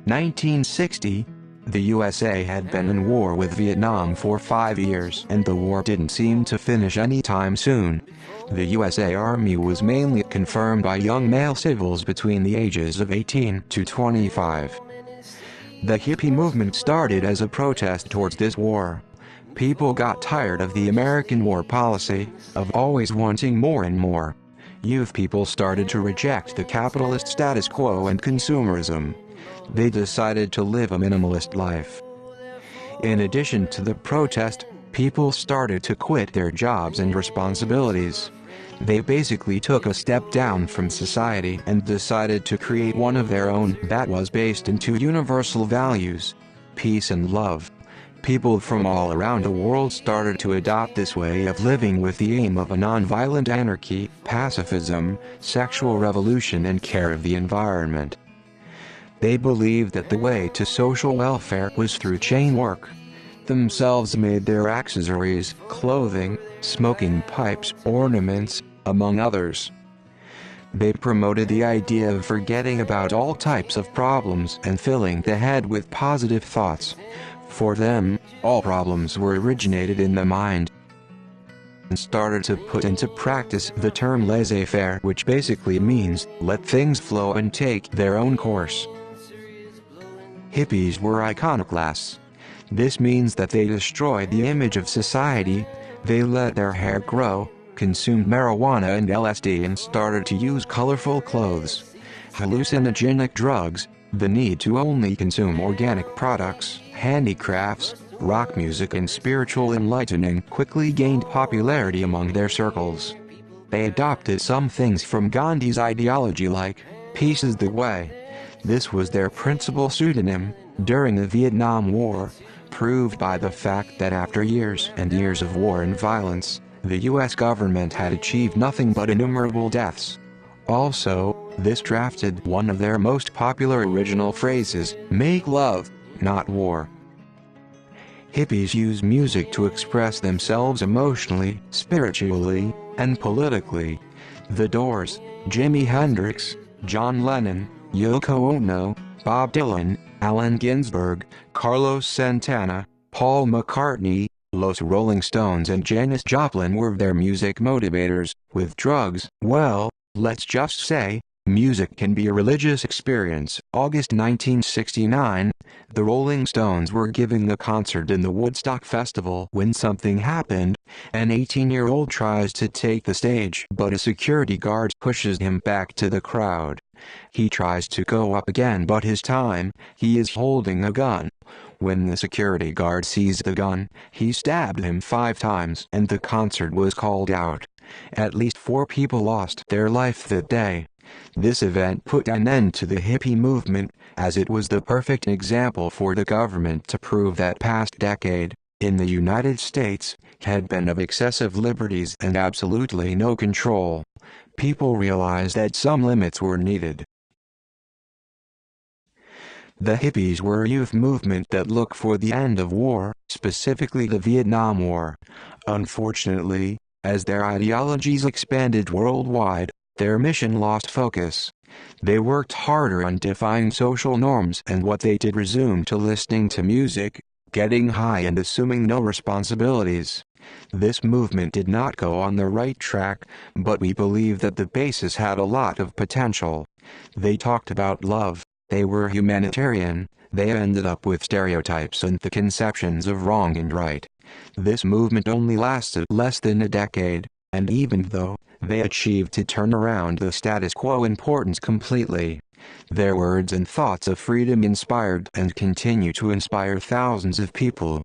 1960, the USA had been in war with Vietnam for 5 years and the war didn't seem to finish anytime soon. The USA Army was mainly confirmed by young male civils between the ages of 18 to 25. The hippie movement started as a protest towards this war. People got tired of the American war policy, of always wanting more and more. Youth people started to reject the capitalist status quo and consumerism. They decided to live a minimalist life. In addition to the protest, people started to quit their jobs and responsibilities. They basically took a step down from society and decided to create one of their own that was based in two universal values: peace and love. People from all around the world started to adopt this way of living with the aim of a non-violent anarchy, pacifism, sexual revolution and care of the environment. They believed that the way to social welfare was through chain work. Themselves made their accessories, clothing, smoking pipes, ornaments, among others. They promoted the idea of forgetting about all types of problems and filling the head with positive thoughts. For them, all problems were originated in the mind. And started to put into practice the term laissez-faire, which basically means, let things flow and take their own course. Hippies were iconoclasts. This means that they destroyed the image of society, they let their hair grow, consumed marijuana and LSD and started to use colorful clothes, hallucinogenic drugs, the need to only consume organic products, handicrafts, rock music and spiritual enlightening quickly gained popularity among their circles. They adopted some things from Gandhi's ideology like, peace is the way. This was their principal pseudonym during the Vietnam War, proved by the fact that after years and years of war and violence, the US government had achieved nothing but innumerable deaths. Also, this drafted one of their most popular original phrases, make love, not war. Hippies use music to express themselves emotionally, spiritually, and politically. The Doors, Jimi Hendrix, John Lennon, Yoko Ono, Bob Dylan, Allen Ginsberg, Carlos Santana, Paul McCartney, Los Rolling Stones and Janis Joplin were their music motivators. With drugs, well, let's just say, music can be a religious experience. August 1969, the Rolling Stones were giving a concert in the Woodstock Festival when something happened. An 18-year-old tries to take the stage but a security guard pushes him back to the crowd. He tries to go up again but his time, he is holding a gun. When the security guard sees the gun, he stabbed him 5 times and the concert was called out. At least 4 people lost their life that day. This event put an end to the hippie movement, as it was the perfect example for the government to prove that past decade, in the United States, had been of excessive liberties and absolutely no control. People realized that some limits were needed. The hippies were a youth movement that looked for the end of war, specifically the Vietnam War. Unfortunately, as their ideologies expanded worldwide, their mission lost focus. They worked harder on defying social norms and what they did resumed to listening to music, getting high and assuming no responsibilities. This movement did not go on the right track, but we believe that the basis had a lot of potential. They talked about love, they were humanitarian, they ended up with stereotypes and the conceptions of wrong and right. This movement only lasted less than a decade, and even though they achieved to turn around the status quo importance completely, their words and thoughts of freedom inspired and continue to inspire thousands of people.